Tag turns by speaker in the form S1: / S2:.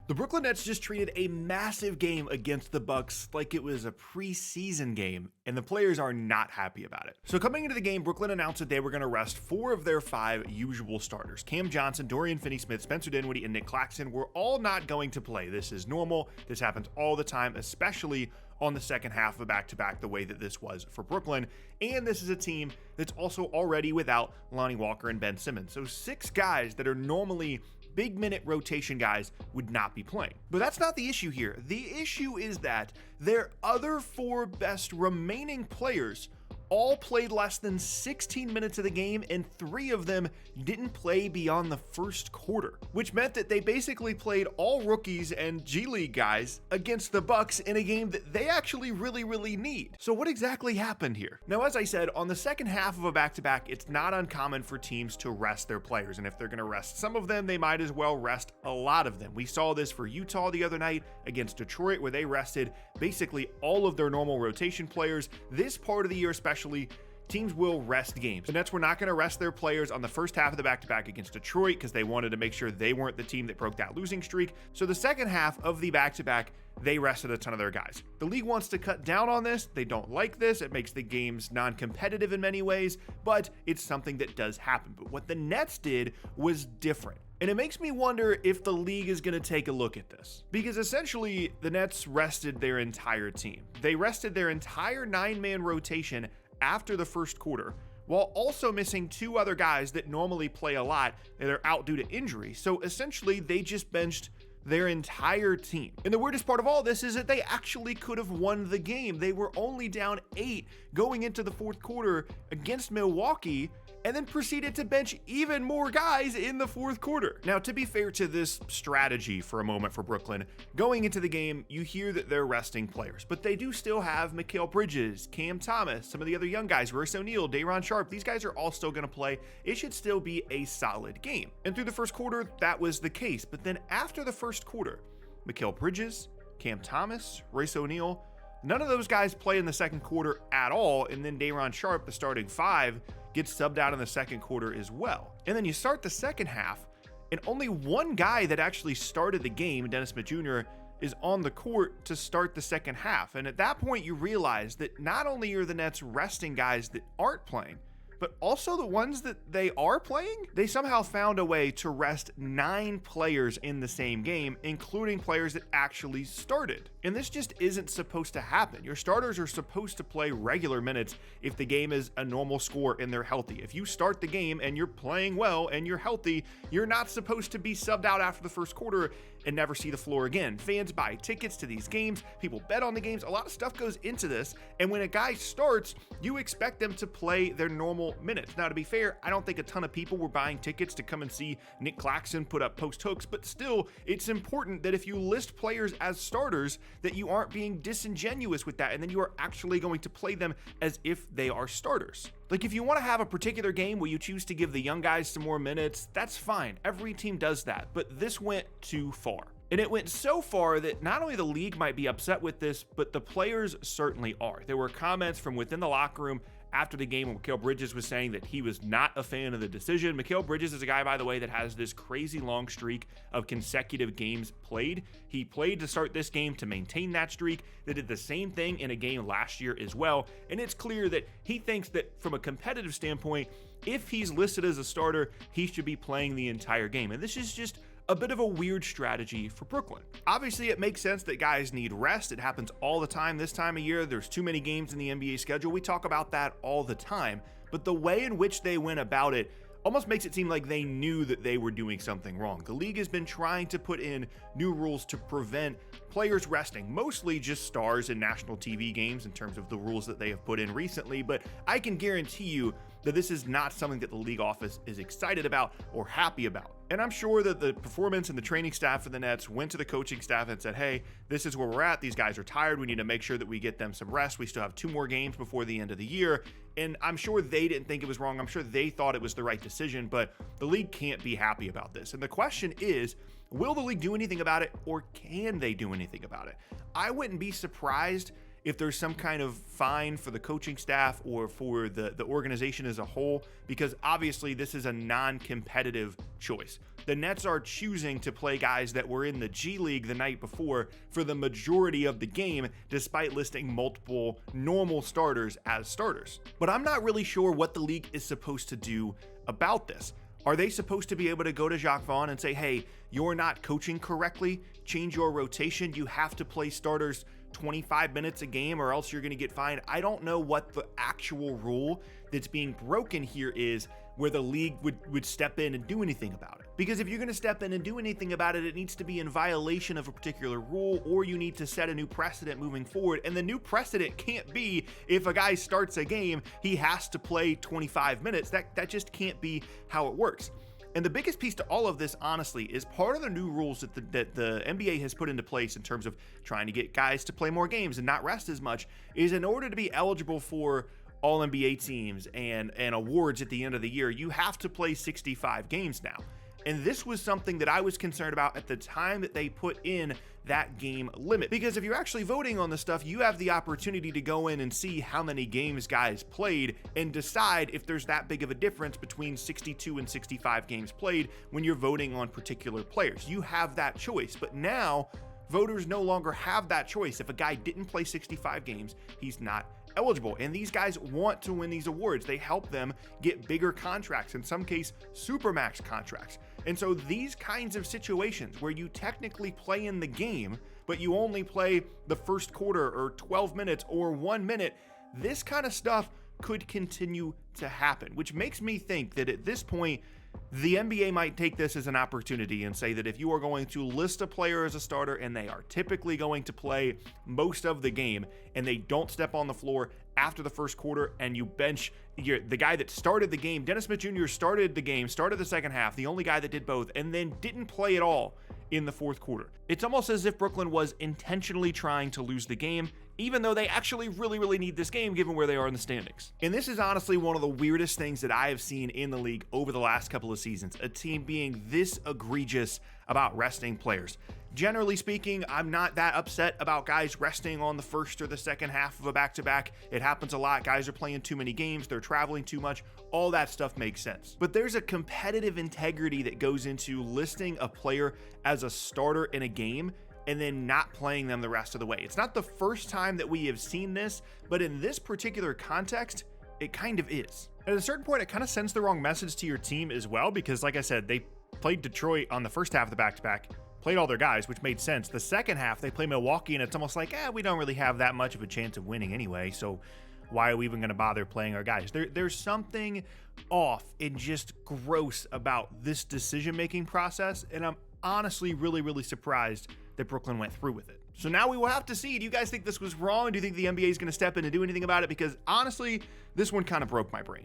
S1: The Brooklyn Nets just treated a massive game against the Bucks like it was a preseason game, and the players are not happy about it. So coming into the game, Brooklyn announced that they were going to rest 4 of their 5 usual starters. Cam Johnson, Dorian Finney-Smith, Spencer Dinwiddie, and Nick Claxton were all not going to play. This is normal. This happens all the time, especially on the second half of a back-to-back the way that this was for Brooklyn. And this is a team that's also already without Lonnie Walker and Ben Simmons. So 6 guys that are normally big minute rotation guys would not be playing. But that's not the issue here. The issue is that their other 4 best remaining players all played less than 16 minutes of the game, and 3 of them didn't play beyond the first quarter, which meant that they basically played all rookies and G League guys against the Bucks in a game that they actually really need. So what exactly happened here? Now, as I said, on the second half of a back-to-back, it's not uncommon for teams to rest their players, and if they're going to rest some of them, they might as well rest a lot of them. We saw this for Utah the other night against Detroit, where they rested basically all of their normal rotation players. This part of the year especially, teams will rest games. The Nets were not going to rest their players on the first half of the back-to-back against Detroit because they wanted to make sure they weren't the team that broke that losing streak. So the second half of the back-to-back, they rested a ton of their guys. The league wants to cut down on this. They don't like this. It makes the games non-competitive in many ways, but it's something that does happen. But what the Nets did was different. And it makes me wonder if the league is going to take a look at this. Because essentially, the Nets rested their entire team. They rested their entire 9-man rotation after the first quarter, while also missing 2 other guys that normally play a lot and are out due to injury. So essentially, they just benched their entire team. And the weirdest part of all this is that they actually could have won the game. They were only down 8 going into the fourth quarter against Milwaukee, and then proceeded to bench even more guys in the fourth quarter. Now, to be fair to this strategy for a moment for Brooklyn, going into the game, you hear that they're resting players, but they do still have Mikal Bridges, Cam Thomas, some of the other young guys, Royce O'Neal, Day'Ron Sharpe. These guys are all still going to play. It should still be a solid game. And through the first quarter, that was the case. But then after the first quarter, Mikal Bridges, Cam Thomas, Royce O'Neal, none of those guys play in the second quarter at all, and then Day'Ron Sharpe, the starting 5, gets subbed out in the second quarter as well. And then you start the second half, and only one guy that actually started the game, Dennis Smith Jr., is on the court to start the second half. And at that point, you realize that not only are the Nets resting guys that aren't playing, but also the ones that they are playing, they somehow found a way to rest 9 players in the same game, including players that actually started. And this just isn't supposed to happen. Your starters are supposed to play regular minutes if the game is a normal score and they're healthy. If you start the game and you're playing well and you're healthy, you're not supposed to be subbed out after the first quarter and never see the floor again. Fans buy tickets to these games, people bet on the games, a lot of stuff goes into this, and when a guy starts, you expect them to play their normal minutes. Now, to be fair, I don't think a ton of people were buying tickets to come and see Nick Claxton put up post hooks, but still, it's important that if you list players as starters, that you aren't being disingenuous with that, and then you are actually going to play them as if they are starters. Like, if you want to have a particular game where you choose to give the young guys some more minutes, that's fine. Every team does that, but this went too far. And it went so far that not only the league might be upset with this, but the players certainly are. There were comments from within the locker room after the game when Mikal Bridges was saying that he was not a fan of the decision. Mikal Bridges is a guy, by the way, that has this crazy long streak of consecutive games played. He played to start this game to maintain that streak. They did the same thing in a game last year as well. And it's clear that he thinks that from a competitive standpoint, if he's listed as a starter, he should be playing the entire game. And this is just a bit of a weird strategy for Brooklyn. Obviously, it makes sense that guys need rest. It happens all the time this time of year. There's too many games in the NBA schedule. We talk about that all the time. But the way in which they went about it almost makes it seem like they knew that they were doing something wrong. The league has been trying to put in new rules to prevent players resting, mostly just stars in national TV games in terms of the rules that they have put in recently, but I can guarantee you that this is not something that the league office is excited about or happy about. And I'm sure that the performance and the training staff for the Nets went to the coaching staff and said, hey, this is where we're at. These guys are tired. We need to make sure that we get them some rest. We still have 2 more games before the end of the year. And I'm sure they didn't think it was wrong. I'm sure they thought it was the right decision, but the league can't be happy about this. And the question is, will the league do anything about it, or can they do anything about it? I wouldn't be surprised if there's some kind of fine for the coaching staff or for the organization as a whole, because obviously this is a non-competitive choice. the Nets are choosing to play guys that were in the G League the night before for the majority of the game, despite listing multiple normal starters as starters. But I'm not really sure what the league is supposed to do about this. Are they supposed to be able to go to Jacques Vaughn and say, hey, you're not coaching correctly, change your rotation, you have to play starters 25 minutes a game or else you're going to get fined? I don't know what the actual rule that's being broken here is where the league would step in and do anything about it. Because if you're going to step in and do anything about it, it needs to be in violation of a particular rule, or you need to set a new precedent moving forward. And the new precedent can't be if a guy starts a game, he has to play 25 minutes. That just can't be how it works. And the biggest piece to all of this, honestly, is part of the new rules that the NBA has put into place in terms of trying to get guys to play more games and not rest as much, is in order to be eligible for all NBA teams and awards at the end of the year, you have to play 65 games now. And this was something that I was concerned about at the time that they put in that game limit. Because if you're actually voting on the stuff, you have the opportunity to go in and see how many games guys played and decide if there's that big of a difference between 62 and 65 games played when you're voting on particular players. You have that choice. But now, voters no longer have that choice. If a guy didn't play 65 games, he's not eligible. And these guys want to win these awards. They help them get bigger contracts, in some case, supermax contracts. And so these kinds of situations where you technically play in the game, but you only play the first quarter or 12 minutes or 1 minute, this kind of stuff could continue to happen, which makes me think that at this point, the NBA might take this as an opportunity and say that if you are going to list a player as a starter and they are typically going to play most of the game and they don't step on the floor after the first quarter and you bench the guy that started the game, Dennis Smith Jr. started the game, started the second half, the only guy that did both, and then didn't play at all in the fourth quarter. It's almost as if Brooklyn was intentionally trying to lose the game, even though they actually really need this game given where they are in the standings. And this is honestly one of the weirdest things that I have seen in the league over the last couple of seasons, a team being this egregious about resting players. Generally speaking, I'm not that upset about guys resting on the first or the second half of a back-to-back. It happens a lot. Guys are playing too many games, they're traveling too much. All that stuff makes sense. But there's a competitive integrity that goes into listing a player as a starter in a game and then not playing them the rest of the way. It's not the first time that we have seen this, but in this particular context, it kind of is. At a certain point, it kind of sends the wrong message to your team as well, because like I said, they played Detroit on the first half of the back-to-back, played all their guys, which made sense. The second half, they play Milwaukee, and it's almost like, we don't really have that much of a chance of winning anyway, so why are we even going to bother playing our guys? There's something off and just gross about this decision-making process, and I'm honestly really surprised that Brooklyn went through with it. So now we will have to see. Do you guys think this was wrong? Do you think the NBA is going to step in and do anything about it? Because honestly, this one kind of broke my brain.